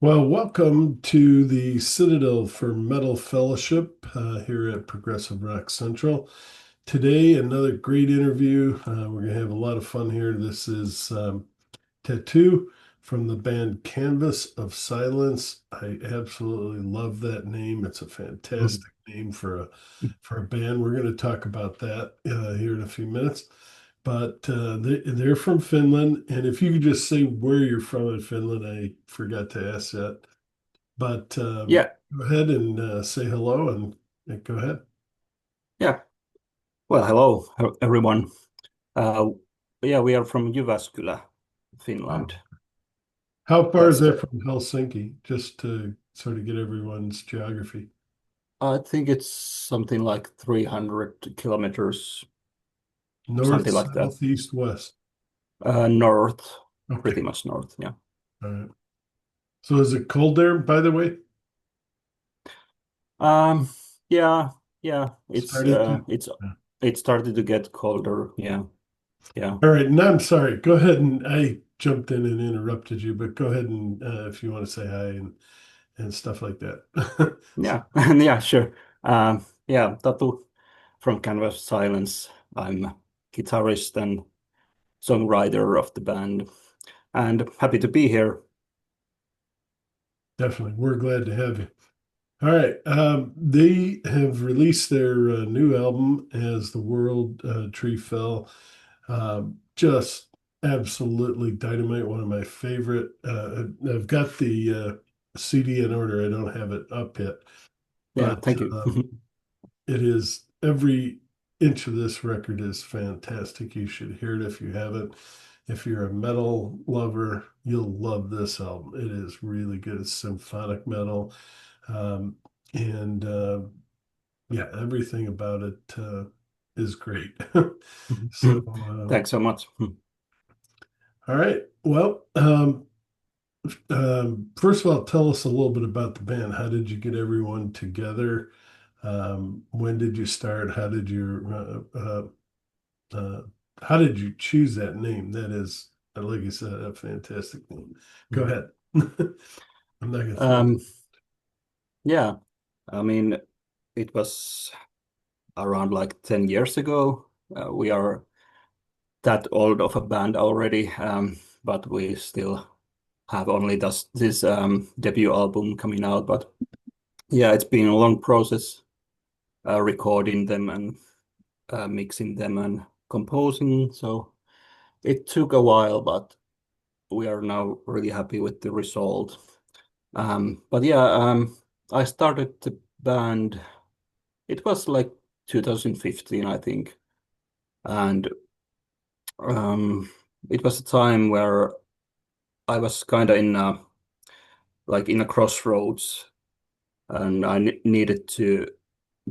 Well, welcome to the Citadel for Metal Fellowship here at Progressive Rock Central. Today, another great interview. We're going to have a lot of fun here. This is Tattoo from the band Canvas of Silence. I absolutely love that name. It's a Mhm. fantastic name for a band. We're going to talk about that here in a few minutes. But they're from Finland, and if you could just say where you're from in Finland, I forgot to ask that. But Yeah, go ahead and say hello and go ahead. yeah. Well, hello, everyone. Uh, yeah, we are from Jyväskylä, Wow. Finland. How far is That's that the. from Helsinki? Just to sort of get everyone's geography. I think it's something like 300 kilometers, North, something like that. south, east, west. North, pretty Okay. much north. Yeah. All right. So is it cold there, by the way? Um. Yeah. Yeah. It's Starting uh. to? It's Yeah. it started to get colder. Yeah. Yeah. All right. No, I'm sorry. Go ahead and I jumped in and interrupted you, but go ahead and if you want to say hi and stuff like that. Yeah. Yeah. Sure. Yeah. Tatu from Canvas Silence. I'm a guitarist and songwriter of the band, and happy to be here. Definitely. We're glad to have you. All right. They have released their new album as the World Tree Fell. Just absolutely dynamite. One of my favorite. I've got the CD in order. I don't have it up yet, Yeah, but thank you. it is every inch of this record is fantastic. You should hear it if you haven't. If you're a metal lover, you'll love this album. It is really good. It's symphonic metal. Um, and yeah, everything about it is great. So, Thanks so much. all right. Well, first of all, tell us a little bit about the band. How did you get everyone together? When did you start? Uh, how did you choose that name? That is, like you said, a fantastic name. Go ahead. I'm not gonna throw. Um, yeah, I mean, it was around like 10 years ago. We are that old of a band already, but we still have only this debut album coming out. But yeah, it's been a long process recording them and mixing them and composing. So it took a while, but we are now really happy with the result. But yeah, I started the band. It was like 2015, I think, and um, it was a time where I was kind of in a crossroads, and I needed to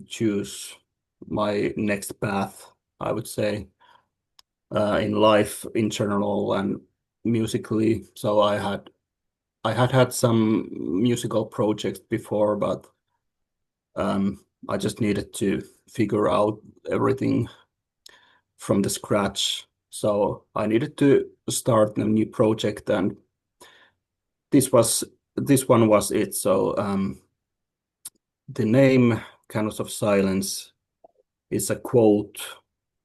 choose my next path, I would say, in life in general and musically. So I had some musical projects before, but I just needed to figure out everything from the scratch. So I needed to start a new project, and this was this one was it. So the name Canvas of Silence is a quote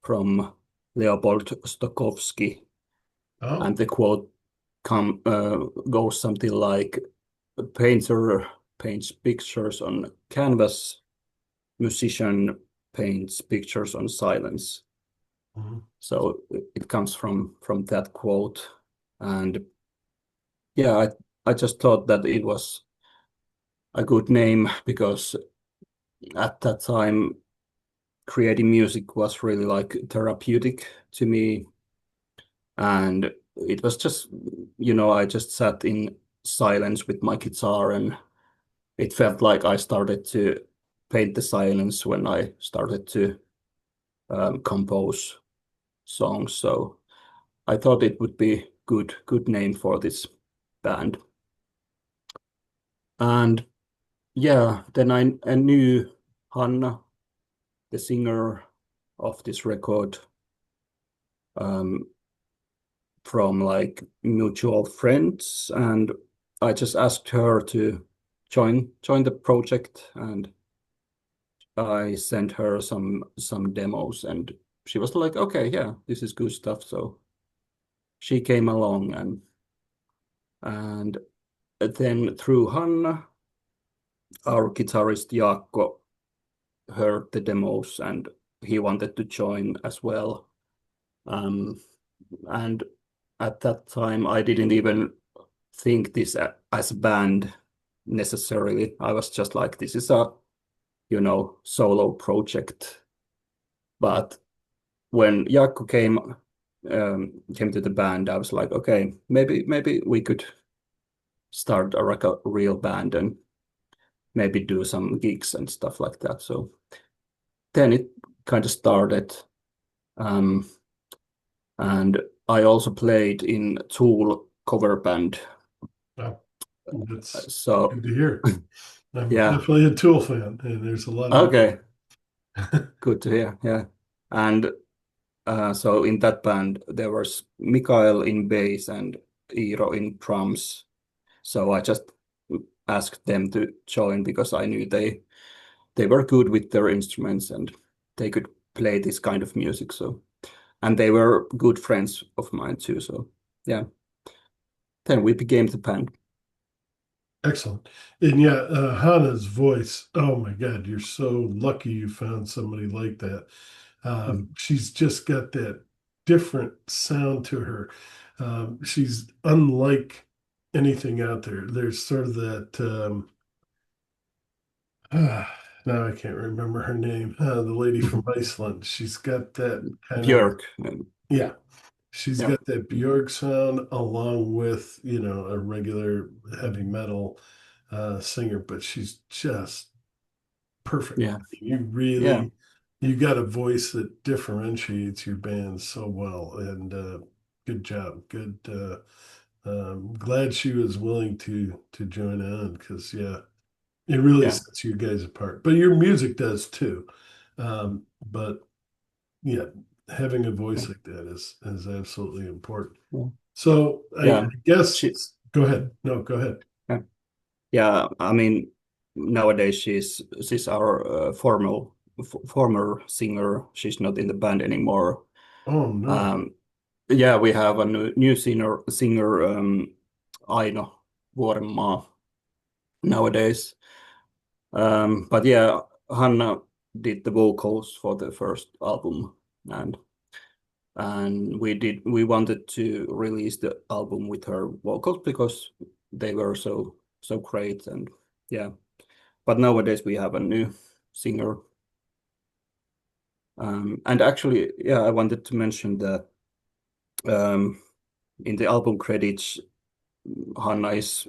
from Leopold Stokowski, Oh, and the quote goes something like, "A painter paints pictures on canvas, musician paints pictures on silence." mhm. So it comes from that quote, and yeah, I just thought that it was a good name because at that time creating music was really like therapeutic to me, and it was just I just sat in silence with my guitar, and it felt like I started to paint the silence when I started to compose songs. So I thought it would be good name for this band. And yeah, then I knew Hanna, the singer of this record, um, from like mutual friends, and I just asked her to join the project, and I sent her some demos, and she was like, "Okay, yeah, this is good stuff." So she came along, and then through Hanna, our guitarist Jaakko heard the demos, and he wanted to join as well. Um, and at that time, I didn't even think this as a band necessarily. I was just like, this is a, solo project. But when Jaakko came to the band, I was like, okay, maybe we could start like a real band and maybe do some gigs and stuff like that. So then it kind of started. Um, and I also played in Tool cover band. Wow, that's So good to hear. I'm yeah, definitely a Tool fan, and there's a lot of okay, good to hear. Yeah, and so in that band there was Mikael in bass and Iiro in drums. So I just asked them to join because I knew they were good with their instruments and they could play this kind of music. So and they were good friends of mine too. So yeah, then we became the band. excellent. And yeah, Hannah's voice. Oh my God, you're so lucky you found somebody like that. Mhm. She's just got that different sound to her. She's unlike anything out there. There's sort of that. Now I can't remember her name. The lady from Iceland. She's got that kind of, Björk. yeah. She's Yeah, got that Bjork sound along with, a regular heavy metal singer, but she's just perfect. yeah, You yeah, really, you got a voice that differentiates your band so well, and good job. Good. Glad she was willing to join on because yeah, it really yeah, sets you guys apart. But your music does too. But yeah, having a yeah, voice like that is absolutely important. yeah. So I Yeah. guess She, go ahead. No, go ahead. yeah, yeah. I mean, nowadays she's our former singer. She's not in the band anymore. Oh no. Um, yeah, we have a new singer Aino Vuorenmaa nowadays. But yeah, Hanna did the vocals for the first album, and we wanted to release the album with her vocals because they were so great, and yeah. But nowadays we have a new singer. And actually, yeah, I wanted to mention that um, in the album credits, Hanna is,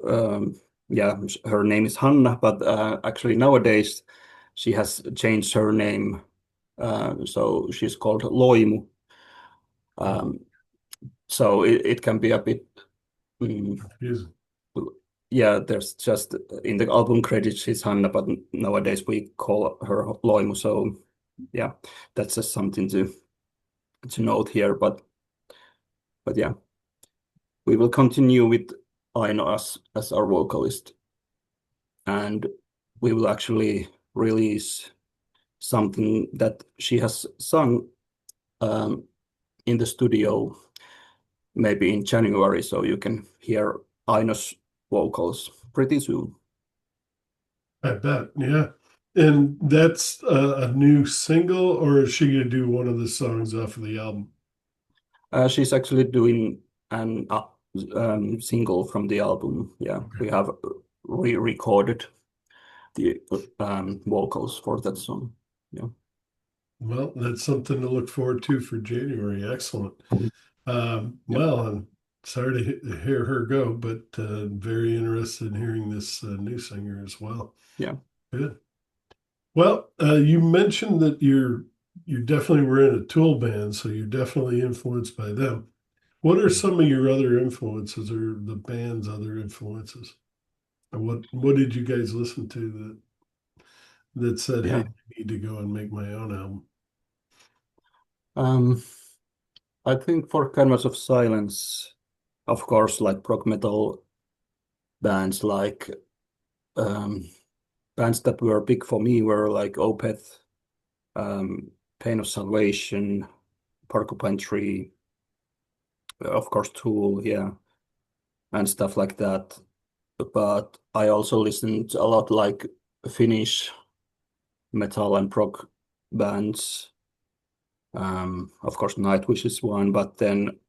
um, yeah, her name is Hanna, but actually nowadays she has changed her name. So she's called Loimu. Um, so it can be a bit, mm, Confusing. yeah, there's just in the album credits she's Hanna, but nowadays we call her Loimu. So yeah, that's just something to note here. But yeah, we will continue with Aino as our vocalist, and we will actually release something that she has sung um, in the studio maybe in January, so you can hear Aino's vocals pretty soon. I bet. Yeah. And that's a new single, or is she gonna do one of the songs off of the album? She's actually doing an single from the album. Yeah, Okay. we have re-recorded the vocals for that song. Yeah, Well, that's something to look forward to for January. Excellent. yeah, Well, I'm sorry to hear her go, but very interested in hearing this new singer as well. yeah, Good. Well, you mentioned that you definitely were in a Tool band, so you're definitely influenced by them. What are some of your other influences, or the band's other influences? And what did you guys listen to that said, "Hey, yeah. I need to go and make my own album"? Um, I think for Canvas of Silence, of course, like prog metal bands like um, bands that were big for me were like Opeth, um, Pain of Salvation, Porcupine Tree, of course Tool, yeah, and stuff like that. But I also listened a lot like Finnish metal and prog bands. Of course, Nightwish is one, but then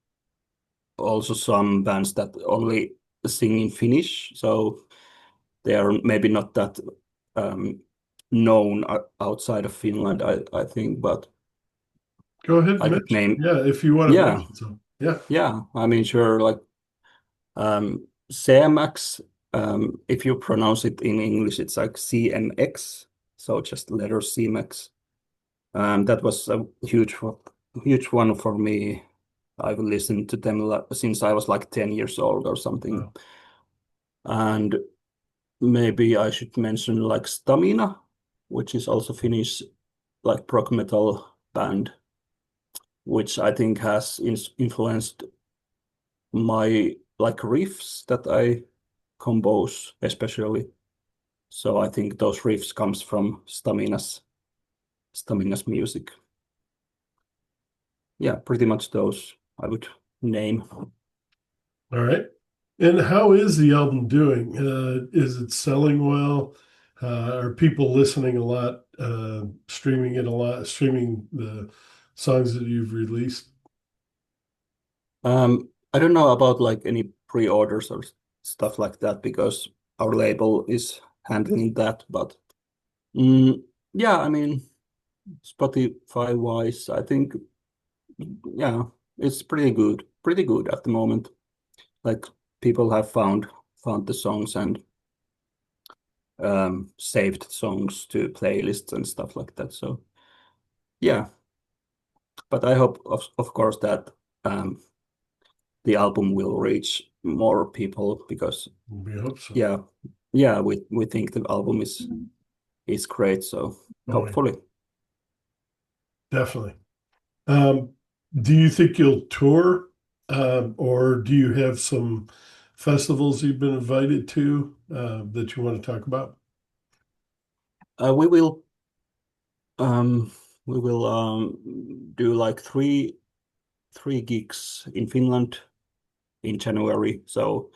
also some bands that only sing in Finnish, so they are maybe not that um, known outside of Finland, I think, but Go ahead and I could mention. name, Yeah, if you want to yeah, mention some. Yeah. yeah, I mean, sure, like CMX, if you pronounce it in English, it's like CMX, so just letter CMX. That was a huge one for me. I've listened to them since I was like 10 years old or something. Wow. And maybe I should mention like Stamina, which is also Finnish like prog metal band, which I think has influenced my like riffs that I compose especially. So I think those riffs comes from Stamina's music. Yeah, pretty much those I would name. All right. And how is the album doing? Is it selling well? Are people listening a lot, streaming it a lot, streaming the songs that you've released? I don't know about like any pre-orders or stuff like that because our label is handling that. But mm, yeah, I mean, Spotify wise, I think yeah, it's pretty good at the moment. Like people have found the songs and saved songs to playlists and stuff like that. So yeah, but I hope of course that um, the album will reach more people because We hope so. yeah, yeah, we think the album is great. So Oh, yeah, hopefully, definitely. Um, do you think you'll tour, or do you have some festivals you've been invited to that you want to talk about? uh, we will um we will do like three gigs in Finland in January. So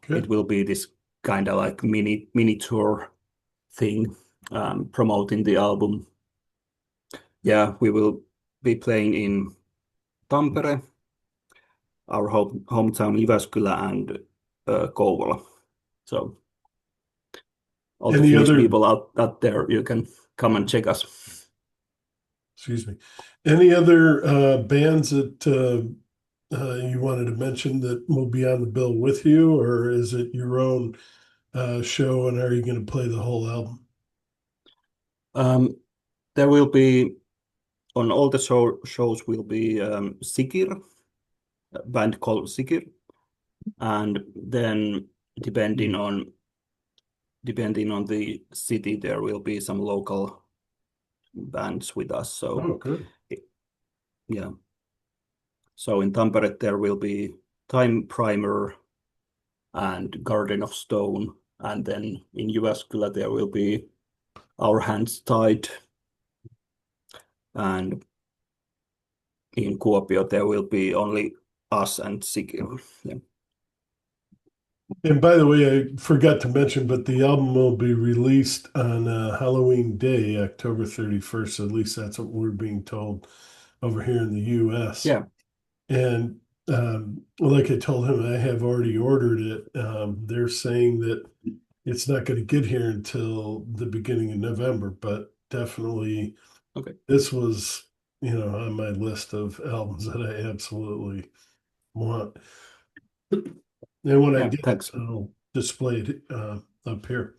it Good. will be this kind of like mini tour thing, promoting the album. Yeah, we will be playing in Tampere, our hometown Jyväskylä, and Kouvola. So all the Any Finnish other, people out there, you can come and check us. excuse me, any other bands that you wanted to mention that will be on the bill with you, or is it your own show? And are you going to play the whole album? Um, there will be on all the shows will be Sikir, a band called Sikir, and then depending on depending on the city, there will be some local bands with us. So Oh, good. yeah, so in Tampere there will be Time Primer and Garden of Stone, and then in Jyväskylä there will be Our Hands Tied, and in Kuopio there will be only us and Sikir. Yeah. And by the way, I forgot to mention, but the album will be released on Halloween Day, October 31st. At least that's what we're being told over here in the US. Yeah. And like I told him, I have already ordered it. They're saying that it's not going to get here until the beginning of November, but definitely Okay. this was, on my list of albums that I absolutely want. And when I Yeah. get it, Thanks. I'll display it up here.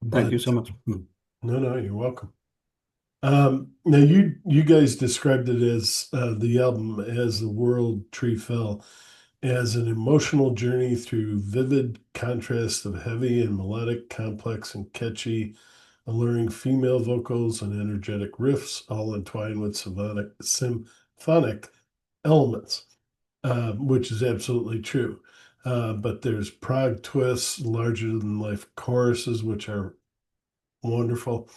Thank But you so much. Mm. no, no, you're welcome. Now you guys described it as the album as the world tree fell as an emotional journey through vivid contrast of heavy and melodic, complex and catchy, alluring female vocals and energetic riffs, all entwined with symphonic elements, which is absolutely true. But there's prog twists, larger than life choruses, which are wonderful.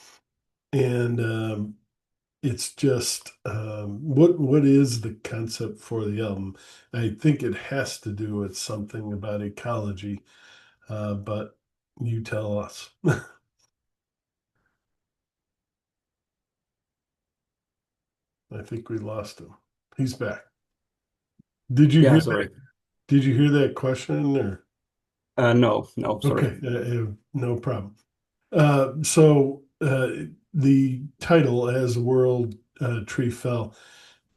And it's just what is the concept for the album? I think it has to do with something about ecology, but you tell us. I think we lost him. He's back. Did you Yeah, hear that? sorry. Did you hear that question or? No, no, sorry. Okay, no problem. So the title "As the World Tree Fell,"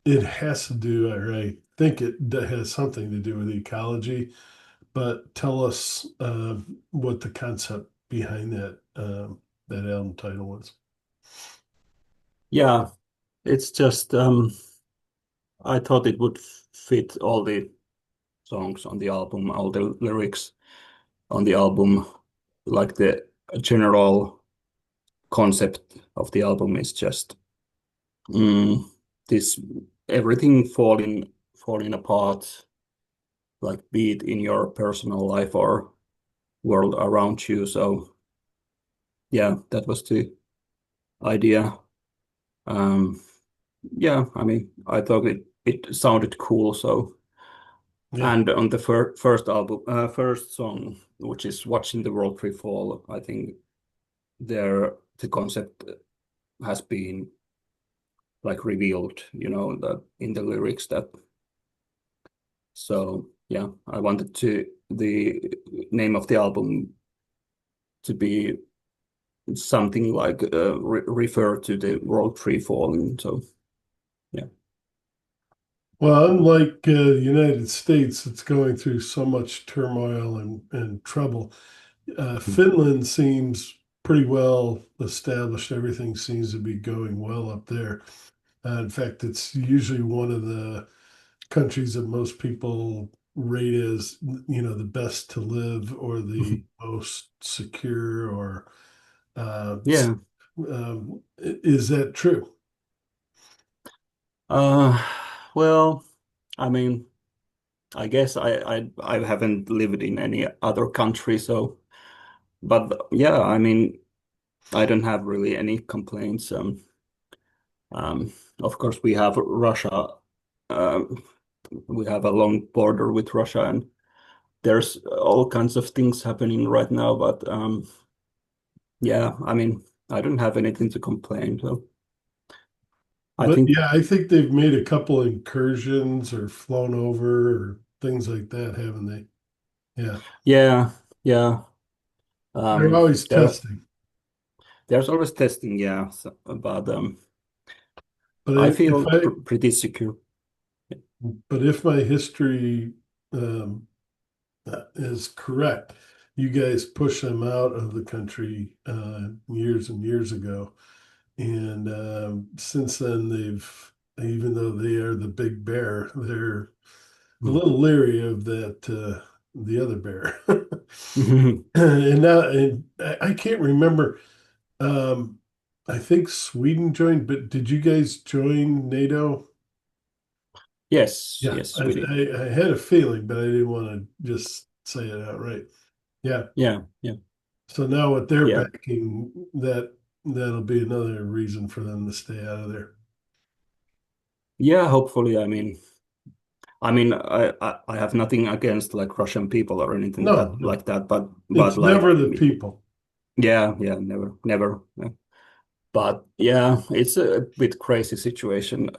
it has to do, or I think it has something to do with ecology. But tell us what the concept behind that album title was. Yeah, it's just I thought it would fit all the songs on the album, all the lyrics on the album, like the general concept of the album is just mm, this everything falling apart, like be it in your personal life or world around you. So yeah, that was the idea. Um, yeah, I mean, I thought it sounded cool. So Yeah. and on the first song, which is "Watching the World Tree Fall," I think the concept has been like revealed, that in the lyrics that. So yeah, I wanted to the name of the album to be something like refer to the world tree falling. So yeah. Well, unlike the United States, it's going through so much turmoil and trouble. Finland seems pretty well established. Everything seems to be going well up there. In fact, it's usually one of the countries that most people rate as, the best to live or the most secure or Yeah. is that true? Uh, well, I mean, I guess I haven't lived in any other country, so but yeah, I mean, I don't have really any complaints. Um, of course, we have Russia. Um, we have a long border with Russia, and there's all kinds of things happening right now. But yeah, I mean, I don't have anything to complain. So I But think, yeah, I think they've made a couple incursions or flown over or things like that, haven't they? Yeah. yeah, yeah. They're always There, testing. there's always testing, yeah. So, but But I if feel I pretty secure. but if my history um, is correct, you guys pushed them out of the country years and years ago. And since then, even though they are the big bear, they're a little leery of the other bear. And now, and I can't remember. Um, I think Sweden joined, but did you guys join NATO? Yes, Yeah, yes, we did. I had a feeling, but I didn't want to just say it outright. Yeah. Yeah, yeah, So now with their yeah, backing, that'll be another reason for them to stay out of there. yeah. Hopefully, I mean, I have nothing against like Russian people or anything No, that no, like that, but it's like, never the people. yeah, yeah, never, never. Yeah. But yeah, it's a bit crazy situation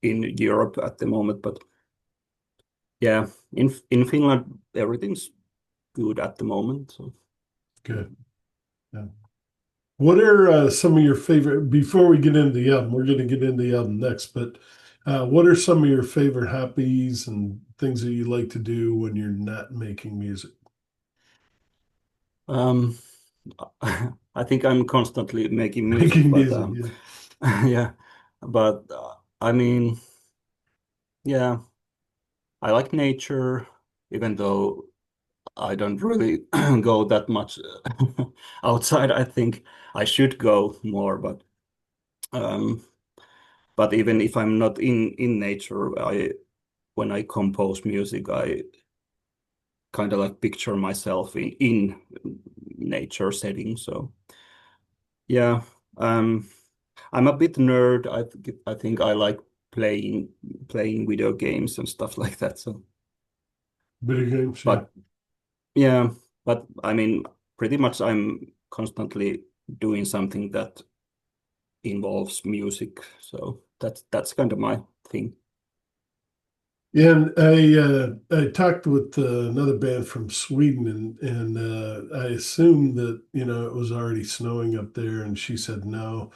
in Europe at the moment. But yeah, in Finland, everything's good at the moment. So Good. Yeah. What are some of your favorite, before we get into the album, we're going to get into the album next, but what are some of your favorite hobbies and things that you like to do when you're not making music? um, I think I'm constantly making music, Making but music, yeah. yeah, but I mean, yeah, I like nature, even though I don't really go that much outside. I think I should go more, um, but even if I'm not in nature, I when I compose music, kind of like picture myself in nature setting. So yeah, um, I'm a bit nerd. I think I like playing video games and stuff like that. So, Video games, yeah. but yeah, but I mean, pretty much I'm constantly doing something that involves music. So that's kind of my thing. And I talked with another band from Sweden, and I assumed that it was already snowing up there, and she said no.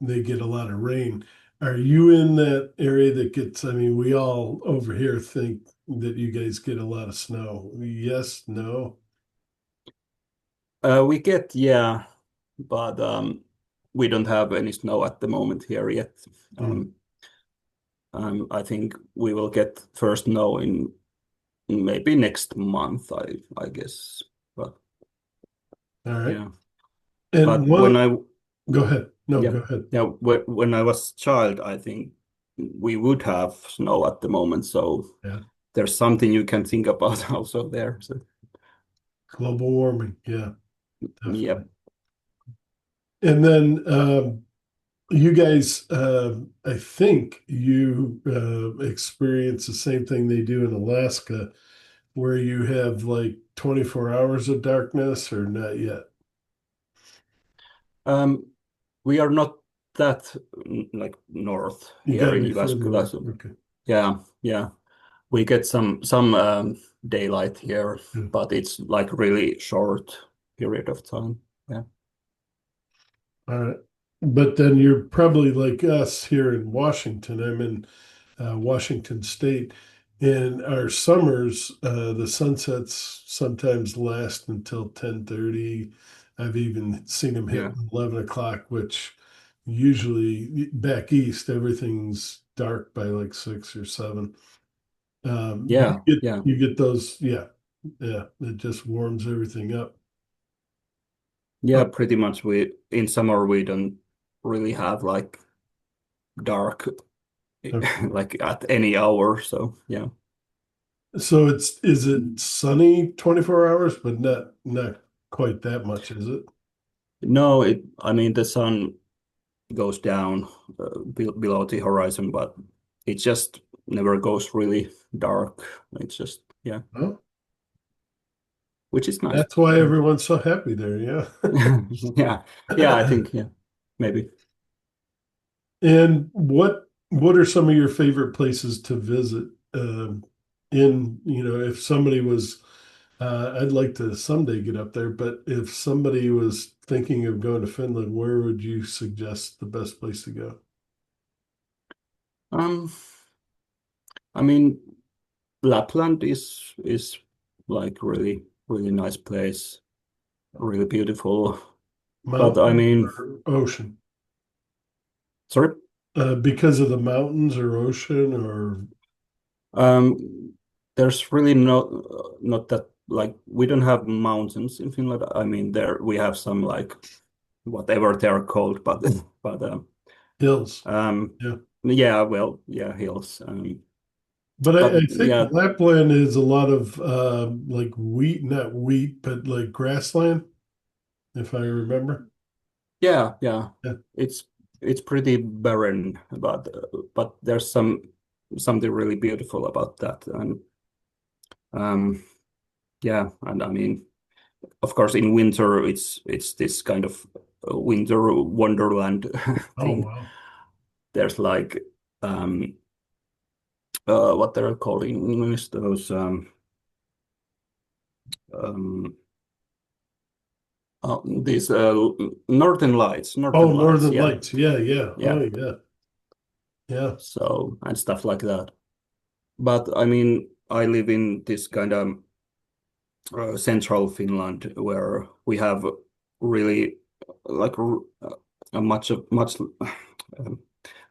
They get a lot of rain. Are you in that area that gets? I mean, we all over here think that you guys get a lot of snow. Yes, no. We get, yeah, but we don't have any snow at the moment here yet. Hmm. Um, I think we will get first snow in maybe next month, I guess. But All right. yeah, And but when what? I Go ahead. No, yeah go ahead. yeah when I was child, I think we would have snow at the moment. So Yeah. there's something you can think about also there. So Global warming. Yeah, yeah. definitely. And then you guys, I think you experience the same thing they do in Alaska, where you have like 24 hours of darkness, or not yet? Um, we are not that like north You got here to in be further Jyväskylä. north. So Okay. yeah, yeah. We get some daylight here, Yeah. but it's like really short period of time. Yeah. All right. But then you're probably like us here in Washington. I'm in Washington State. In our summers, the sunsets sometimes last until 10:30. I've even seen them hit Yeah. 11 o'clock, which usually back east, everything's dark by like 6 or 7. You Yeah. get Yeah. you get those, yeah, yeah. It just warms everything up. Yeah, pretty much we in summer we don't really have like dark Okay. like at any hour. So yeah. So is it sunny 24 hours, but not quite that much, is it? No, I mean the sun goes down below the horizon, but it just never goes really dark. It's just, yeah, Well, which is nice. that's why Mm. everyone's so happy there, yeah. Yeah, yeah, I think, yeah, maybe. And what are some of your favorite places to visit? If somebody was, I'd like to someday get up there, but if somebody was thinking of going to Finland, where would you suggest the best place to go? Um, I mean, Lapland is like really nice place, really beautiful. But I Mountain mean, or ocean? sorry. Because of the mountains or ocean or There's really not that like we don't have mountains in Finland. I mean, there we have some like whatever they're called, but but hills? um, Yeah. yeah, well, yeah, hills. But But I think yeah, Lapland is a lot of like wheat, not wheat, but like grassland, if I remember. yeah, Yeah. it's it's pretty barren, but there's something really beautiful about that, and um, yeah, and I mean, of course, in winter, it's this kind of winter wonderland Oh, thing. wow. There's like um what they're called in English, those um these Oh, northern lights, Northern yeah, Lights. Yeah, yeah. Oh, yeah. yeah. Yeah. So and stuff like that. But I mean, I live in this kind of central Finland where we have really like much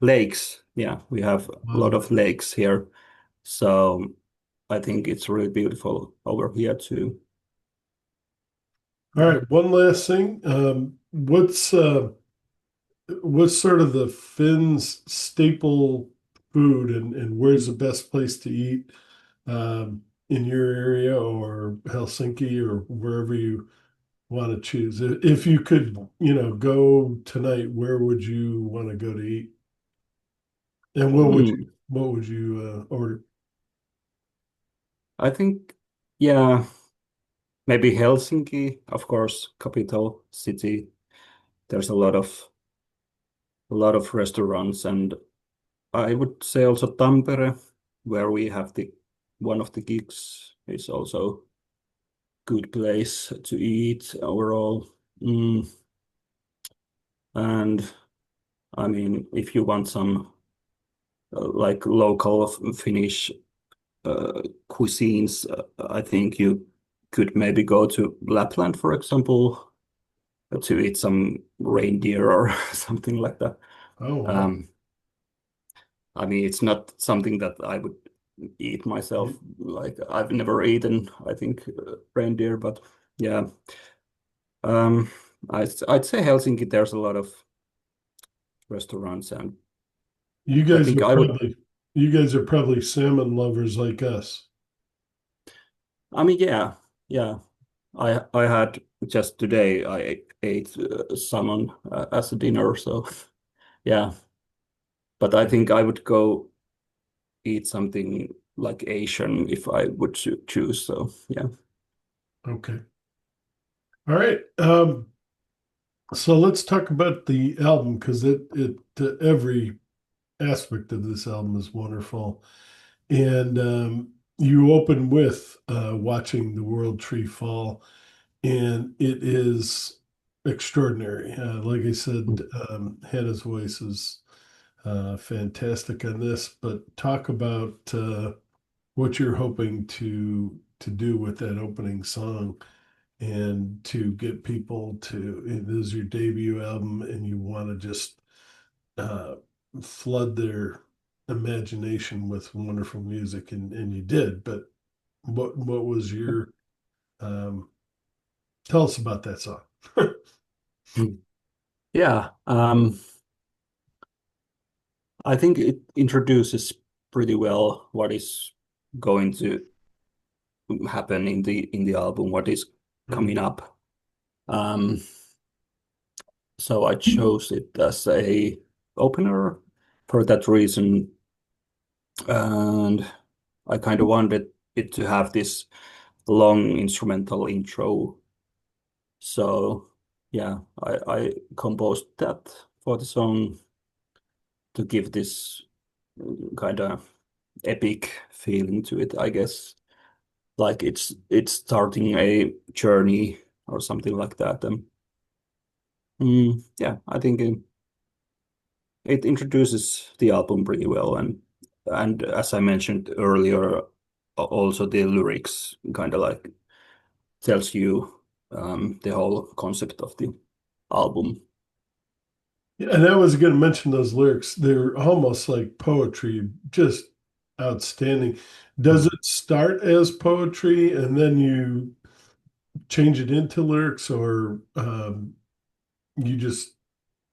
lakes. Yeah, we have a lot Wow. of lakes here. So I think it's really beautiful over here too. All Yeah. right. One last thing. What's sort of the Finns staple food, and where's the best place to eat? in your area or Helsinki or wherever you want to choose? If you could, go tonight, where would you want to go to eat? And Hmm. what would you order? I think, yeah, maybe Helsinki, of course, capital city. There's a lot of restaurants, and I would say also Tampere, where we have the one of the gigs, is also good place to eat overall. Mm, and I mean, if you want some like local Finnish uh, cuisines, I think you could maybe go to Lapland, for example, to eat some reindeer or something like that. Oh, wow. Um, I mean, it's not something that I would eat myself. Like I've never eaten, I think, reindeer, but yeah. Um, I'd say Helsinki, there's a lot of restaurants, and You I guys think are I would. probably you guys are probably salmon lovers like us. I mean, yeah, yeah. I had just today. I ate salmon as a dinner, so yeah. But I think I would go eat something like Asian if I would choose. So yeah. Okay. All right. So let's talk about the album because every aspect of this album is wonderful. And you open with watching the world tree fall, and it is extraordinary. Like I said, Hannah's voice is fantastic on this. But talk about what you're hoping to do with that opening song and to get people to. It is your debut album, and you want to just uh, flood their imagination with wonderful music, and you did. But what was your um, tell us about that song? Yeah. I think it introduces pretty well what is going to happen in the album, what is coming up. Um, so I chose it as a opener for that reason, and I kind of wanted it to have this long instrumental intro. So yeah, I composed that for the song to give this kind of epic feeling to it, I guess. Like it's starting a journey or something like that. And yeah, I think it introduces the album pretty well, and as I mentioned earlier, also the lyrics kind of like tells you the whole concept of the album. Yeah, and I was going to mention those lyrics. They're almost like poetry, just outstanding. Does Mm. it start as poetry and then you change it into lyrics, or you just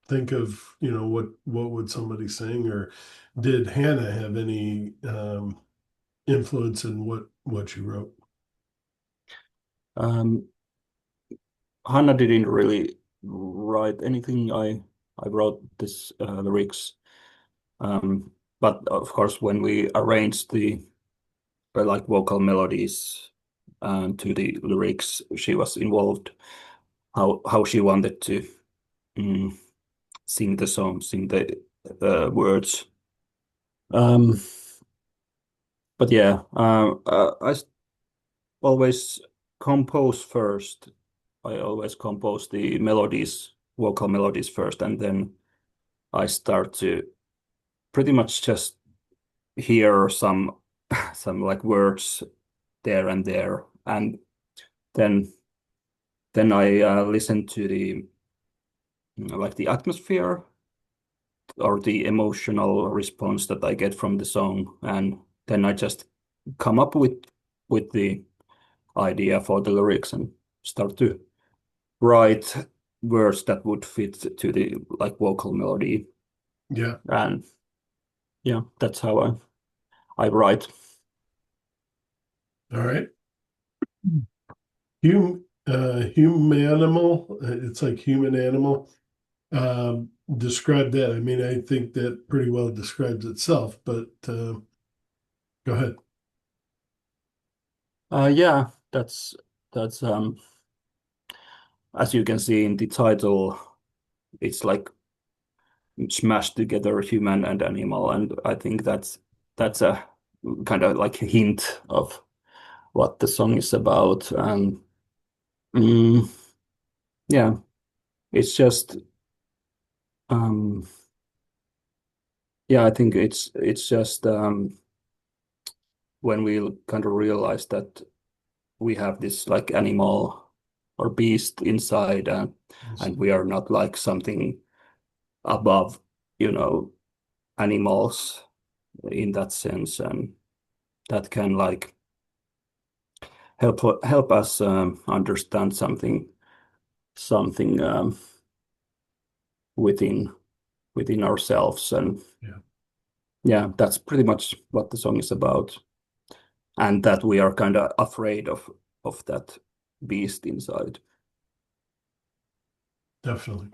think of, what would somebody sing, or did Hannah have any influence in what you wrote? Um, Hannah didn't really write anything. I wrote this lyrics, but of course when we arranged the like vocal melodies to the lyrics, she was involved. How she wanted to mm, sing the song, sing the words. Um, but yeah, always compose first. I always compose the melodies, vocal melodies first, and then I start to pretty much just hear some some like words there and there, and then I listen to the like the atmosphere or the emotional response that I get from the song, and then I just come up with the idea for the lyrics and start to write words that would fit to the like vocal melody, Yeah. and yeah, that's how I write. All right. Humanimal. It's like human animal. Describe that. I mean, I think that pretty well describes itself, but go ahead. Yeah, that's as you can see in the title, it's like smashed together human and animal, and I think that's a kind of like a hint of what the song is about. And mm, yeah, it's just um, yeah, I think it's just when we kind of realize that we have this like animal or beast inside, and we are not like something above, you know, animals in that sense, and that can like help us understand something within within ourselves. And Yeah, yeah, that's pretty much what the song is about, and that we are kind of afraid of that beast inside. definitely.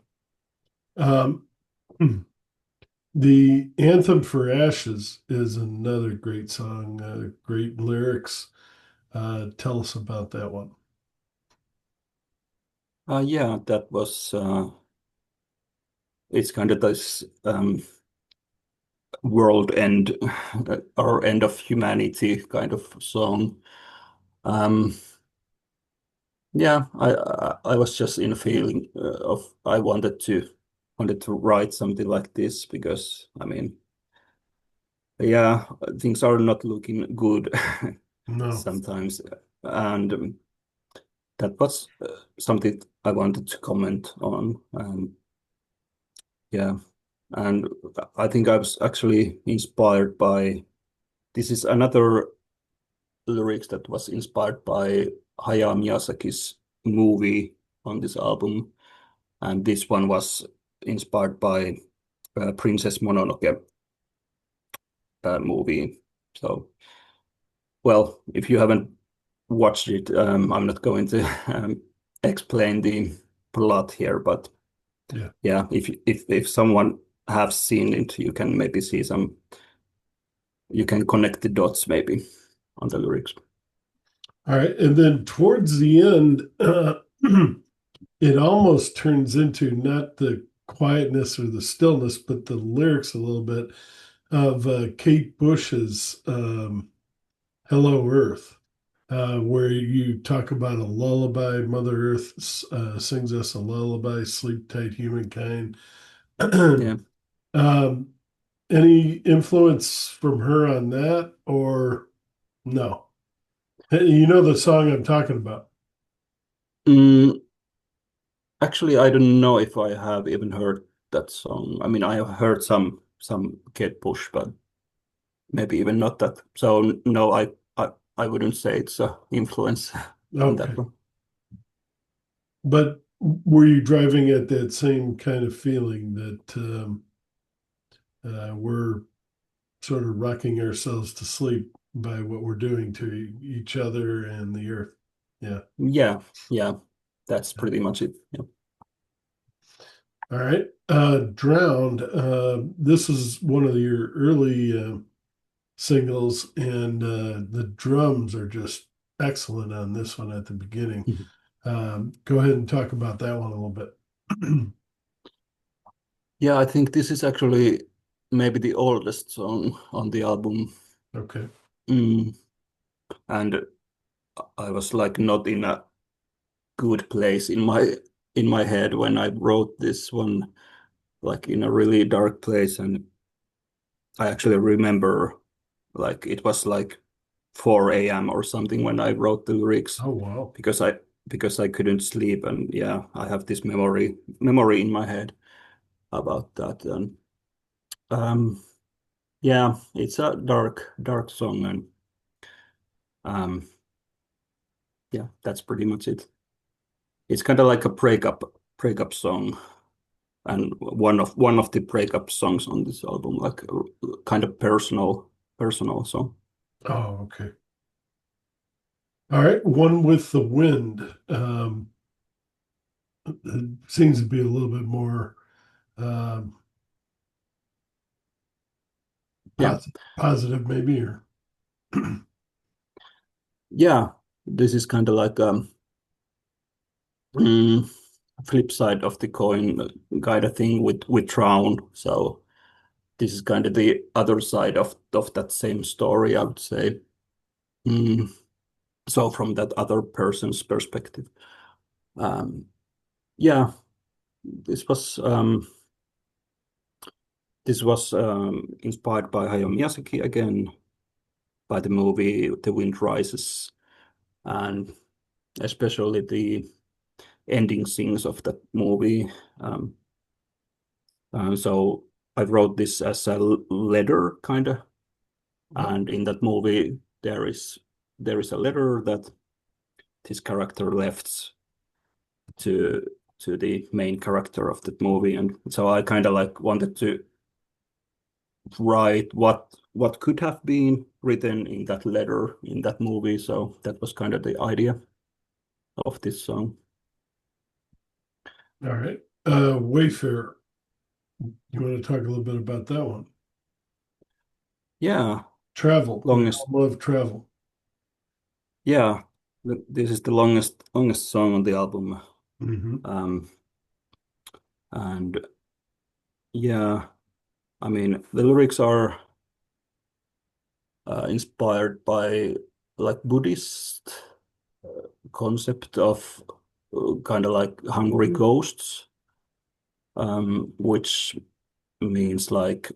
Um, the Anthem for Ashes is another great song, great lyrics. Tell us about that one. Yeah, that was it's kind of this world end or end of humanity kind of song. Um, yeah, I was just in a feeling of I wanted to write something like this because I mean, yeah, things are not looking good No, sometimes, and that was something I wanted to comment on. Yeah, and I think I was actually inspired by this is another lyrics that was inspired by Hayao Miyazaki's movie on this album, and this one was inspired by Princess Mononoke movie. So, well, if you haven't watched it, I'm not going to explain the plot here, but yeah. yeah, if someone have seen it, you can maybe see some, you can connect the dots maybe on the lyrics. All right. And then towards the end, it almost turns into not the quietness or the stillness, but the lyrics a little bit of Kate Bush's Hello Earth, where you talk about a lullaby. Mother Earth sings us a lullaby, sleep tight, humankind. Yeah. um, any influence from her on that, or no? Hey, you know the song I'm talking about. Mm, Actually, I don't know if I have even heard that song. I mean, I have heard some Kate Bush, but maybe even not that. So no, I wouldn't say it's a influence on that Okay. one. But were you driving at that same kind of feeling that we're sort of rocking ourselves to sleep by what we're doing to each other and the earth? Yeah. Yeah, yeah, that's pretty much it. Yeah. All right. Drowned. This is one of your early singles, and the drums are just excellent on this one at the beginning. Go ahead and talk about that one a little bit. Yeah, I think this is actually maybe the oldest song on the album. Okay. Mm. And I was like not in a good place in my head when I wrote this one, like in a really dark place. And I actually remember like it was like 4 a.m. or something when I wrote the lyrics Oh, wow. because I couldn't sleep. And yeah, I have this memory in my head about that. And um yeah, it's a dark song. And um yeah, that's pretty much it. It's kind of like a breakup song, and one of the breakup songs on this album, like kind of personal song. Oh, okay. All right, One with the Wind. It seems to be a little bit more um, Yeah, positive, maybe, or yeah. This is kind of like mm, flip side of the coin kind of thing with Drown. So this is kind of the other side of that same story, I would say. Mm, so from that other person's perspective. Um, yeah, this was inspired by Hayao Miyazaki again, by the movie The Wind Rises, and especially the ending scenes of that movie. Um, so I wrote this as a letter, kind of, yep. and in that movie there is a letter that this character left to the main character of that movie, and so I kind of like wanted to write what could have been written in that letter in that movie. So that was kind of the idea of this song. All right. Wayfarer. You want to talk a little bit about that one? Yeah, Travel, the longest. album of travel. Yeah, this is the longest song on the album. Hmm. Um, and yeah, I mean the lyrics are inspired by like Buddhist concept of kind of like hungry ghosts, which means like,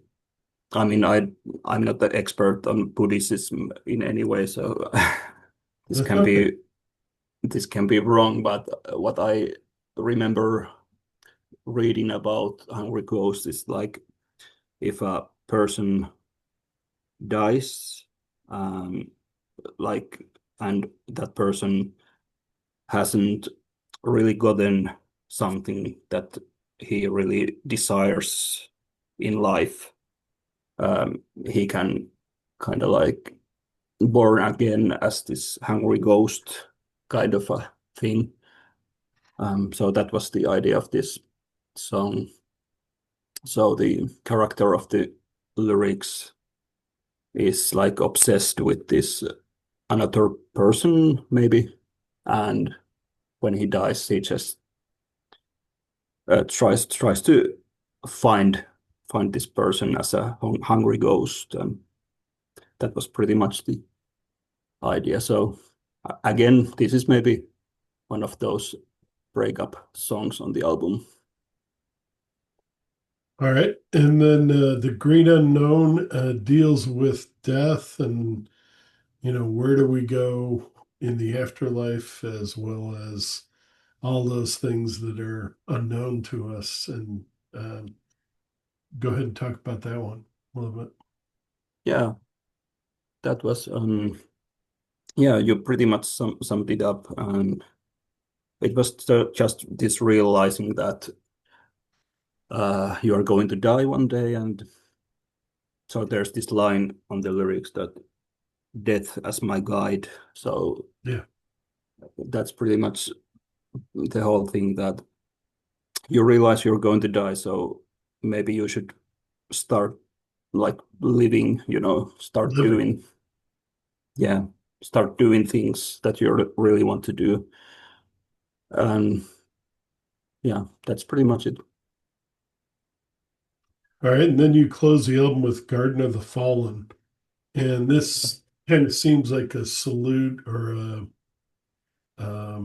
I mean, I'm not the expert on Buddhism in any way, so this That's can okay. be this can be wrong, but what I remember reading about hungry ghosts is like if a person dies, um, like, and that person hasn't really gotten something that he really desires in life, he can kind of like born again as this hungry ghost kind of a thing. So that was the idea of this song. So the character of the lyrics is like obsessed with this another person, maybe, and when he dies, he just tries to find find this person as a hungry ghost. That was pretty much the idea. So again, this is maybe one of those breakup songs on the album. All right. And then The Great Unknown deals with death and, where do we go in the afterlife, as well as all those things that are unknown to us. And uh, go ahead and talk about that one a little bit. Yeah, that was yeah, you pretty much summed it up. It was just this realizing that you are going to die one day, and so there's this line on the lyrics that death as my guide. So Yeah. that's pretty much the whole thing, that you realize you're going to die, so maybe you should start like living, start Living. doing, yeah, start doing things that you really want to do. And yeah, that's pretty much it. All right. And then you close the album with Garden of the Fallen. And this kind of seems like a salute or a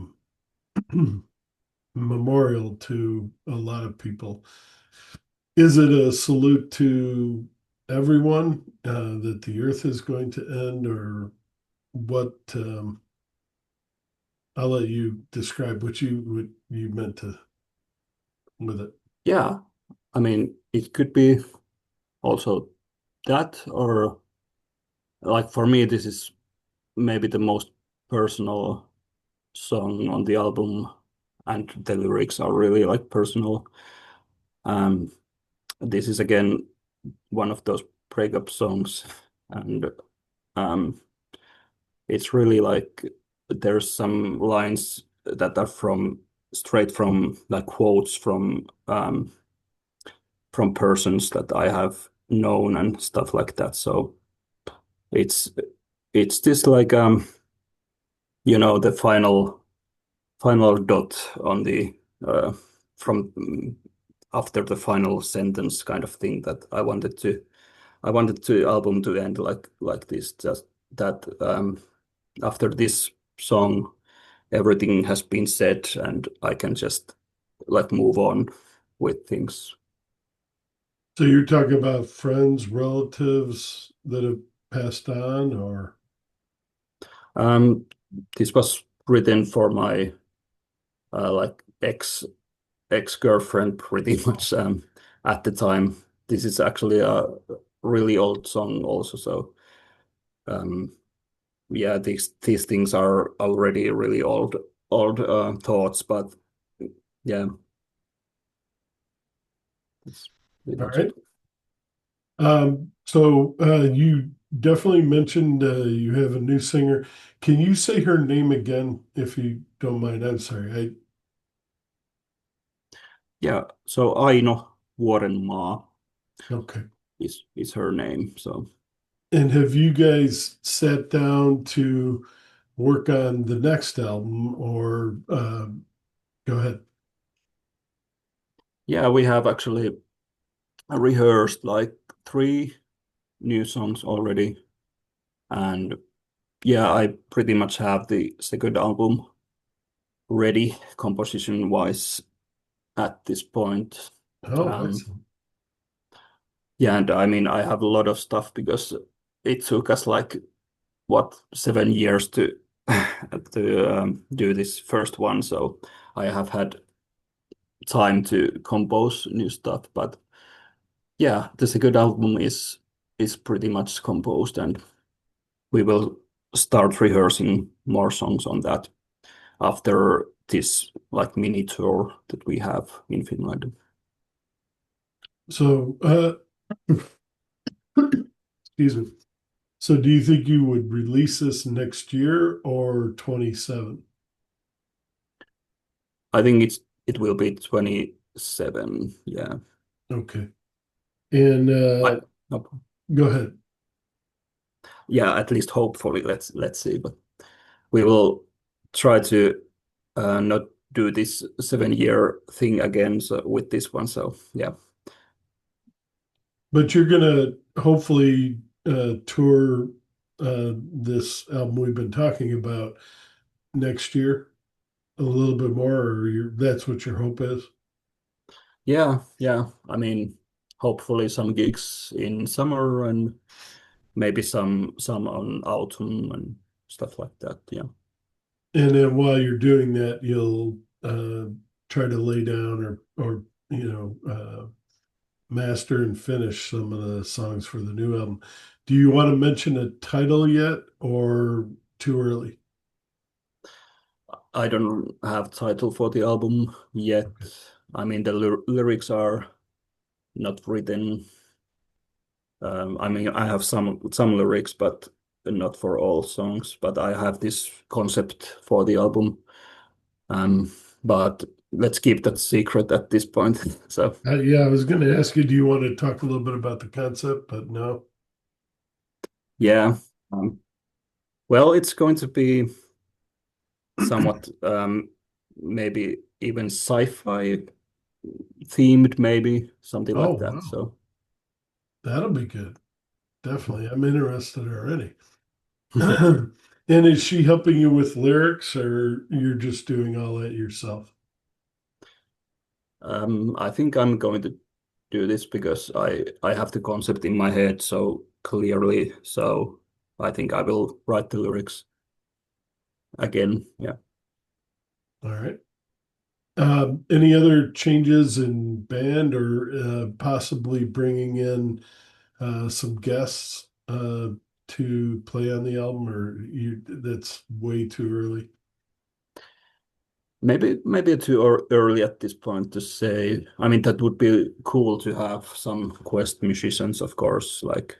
memorial to a lot of people. Is it a salute to everyone that the earth is going to end, or what? I'll let you describe what you meant to with it. Yeah, I mean, it could be also that, or like for me, this is maybe the most personal song on the album, and the lyrics are really like personal. Um, this is again one of those breakup songs, and um, it's really like there's some lines that are from straight from like quotes from persons that I have known and stuff like that. So it's it's just like the final dot on the from after the final sentence kind of thing that I wanted to album to end like this, just that after this song everything has been said and I can just like move on with things. So you're talking about friends, relatives that have passed on, or Um, this was written for my like ex-girlfriend pretty much at the time. This is actually a really old song also, so um, yeah, these things are already really old thoughts, but yeah, that's pretty all much it. right. So you definitely mentioned you have a new singer. Can you say her name again if you don't mind? I'm sorry. Yeah, so Aino Vuorenmaa Okay. is her name. So And have you guys sat down to work on the next album or go ahead? yeah, we have actually rehearsed like three new songs already, and yeah, I pretty much have the second album ready composition wise at this point. Oh, Um, excellent. yeah, and I mean, I have a lot of stuff because it took us like what 7 years to to do this first one, so I have had time to compose new stuff. But yeah, the second album is pretty much composed, and we will start rehearsing more songs on that after this like mini tour that we have in Finland. So, excuse me. So, do you think you would release this next year or 27? I think it will be 27. Yeah. Okay. And I, no, go ahead. yeah, at least hopefully. Let's see. But we will try to not do this 7 year thing again so with this one. So yeah. But you're gonna hopefully tour this album we've been talking about next year a little bit more, or that's what your hope is. Yeah, yeah. I mean, hopefully some gigs in summer and maybe some on autumn and stuff like that. Yeah. And then while you're doing that, you'll try to lay down or master and finish some of the songs for the new album. Do you want to mention a title yet, or too early? I don't have title for the album yet. Okay. I mean, the lyrics are not written. I mean, I have some lyrics, but not for all songs. But I have this concept for the album. Um, but let's keep that secret at this point. So Yeah, I was going to ask you, do you want to talk a little bit about the concept? But no. yeah. Um, well, it's going to be somewhat maybe even sci-fi themed, maybe something Oh, like that. wow. So That'll be good. Definitely. I'm interested already. And is she helping you with lyrics or you're just doing all that yourself? I think I'm going to do this because I have the concept in my head so clearly. So I think I will write the lyrics again. Yeah. All right. Any other changes in band or possibly bringing in some guests to play on the album, or that's way too early? Maybe too early at this point to say. I mean, that would be cool to have some Quest musicians, of course, like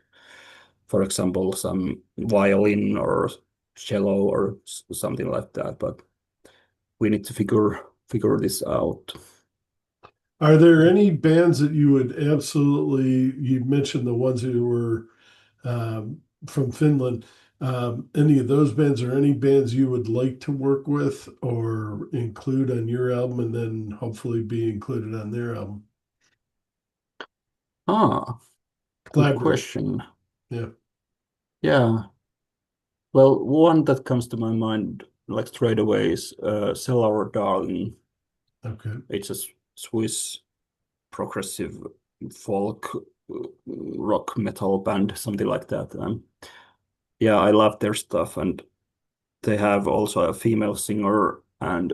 for example, some violin or cello or something like that. But we need to figure this out. Are there any bands that you would absolutely, you mentioned the ones who were from Finland, any of those bands or any bands you would like to work with or include on your album and then hopefully be included on their album? Ah, good Collaborate. question. Yeah. Yeah. Well, one that comes to my mind like straight away is Sell Our Darling. Okay. It's a Swiss progressive folk rock metal band, something like that. Yeah, I love their stuff, and they have also a female singer, and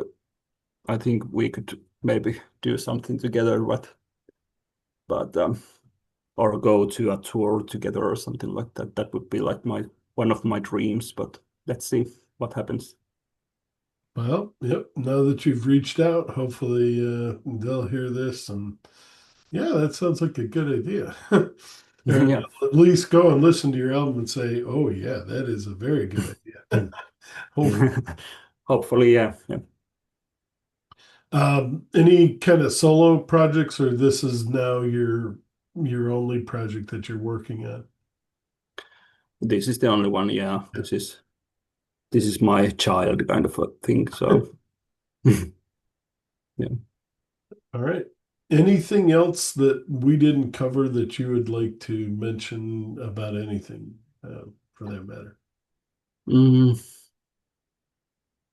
I think we could maybe do something together, but or go to a tour together or something like that. That would be like my one of my dreams, but let's see what happens. Well, yep. Now that you've reached out, hopefully they'll hear this and yeah, that sounds like a good idea. Or Yeah. they'll at least go and listen to your album and say, "Oh yeah, that is a very good idea." Hopefully. Hopefully, yeah, yeah. Any kind of solo projects, or this is now your only project that you're working on? This is the only one. Yeah, this is my child kind of a thing. So yeah. All right. Anything else that we didn't cover that you would like to mention about anything, for that matter? Mm,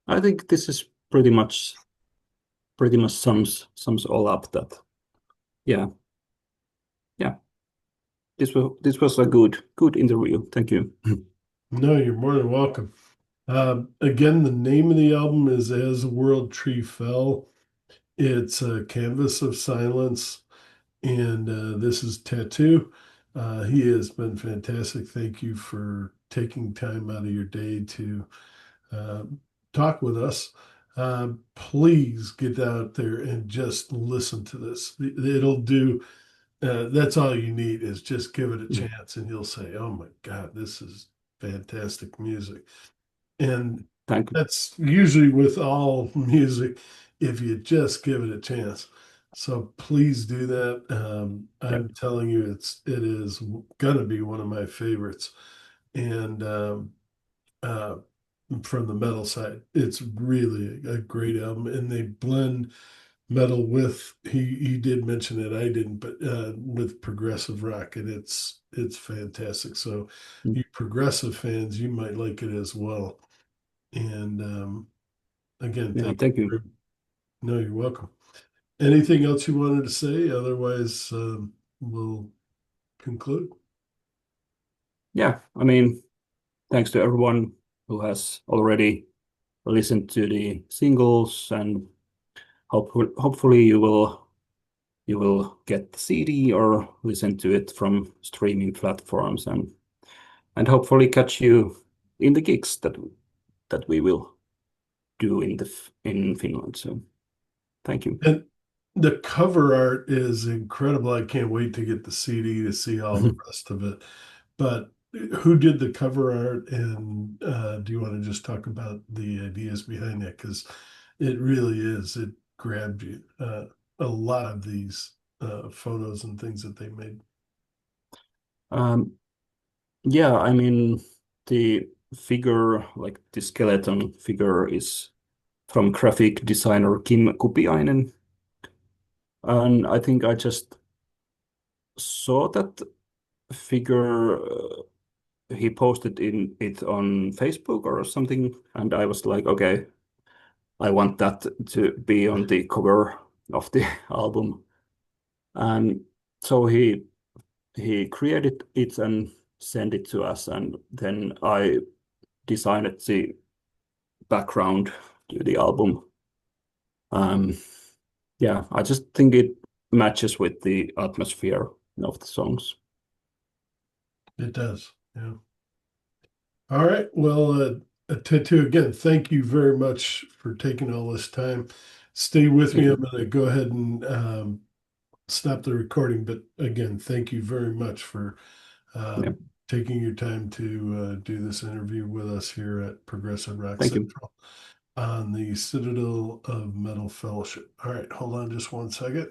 I think this is pretty much sums all up that. Yeah, yeah. This was a good interview. Thank you. No, you're more than welcome. Again, the name of the album is As a World Tree Fell. It's a canvas of silence, and this is Tattoo. He has been fantastic. Thank you for taking time out of your day to uh, talk with us. Please get out there and just listen to this. It'll do. That's all you need is just give it a chance, and you'll say, "Oh my God, this is fantastic music." And Thank you. that's usually with all music, if you just give it a chance. So please do that. Yeah, I'm telling you, it is gonna be one of my favorites. And uh, from the metal side, it's really a great album. And they blend metal with he did mention it, I didn't, but with progressive rock, and it's fantastic. So mm, you progressive fans, you might like it as well. And again, yeah. thank Thank you. you. No, you're welcome. Anything else you wanted to say? Otherwise, we'll conclude. Yeah, I mean, thanks to everyone who has already listened to the singles, and hopefully you will get the CD or listen to it from streaming platforms, and hopefully catch you in the gigs that we will do in Finland. So thank you. And the cover art is incredible. I can't wait to get the CD to see all the rest of it. But who did the cover art? And do you want to just talk about the ideas behind that? Because it really is, it grabbed you. A lot of these photos and things that they made. Um, yeah, I mean the figure, like the skeleton figure, is from graphic designer Kim Kupiainen, and I think I just saw that figure. He posted in it on Facebook or something, and I was like, okay, I want that to be on the cover of the album. And so he created it and sent it to us, and then I designed the background to the album. Um, yeah, I just think it matches with the atmosphere of the songs. It does. Yeah. All right. Well, Tattoo, again, thank you very much for taking all this time. Stay with me. Thank I'm you. going to go ahead and stop the recording. But again, thank you very much for uh, Yeah. taking your time to do this interview with us here at Progressive Rock Thank you. Central on the Citadel of Metal Fellowship. All right, hold on just one second.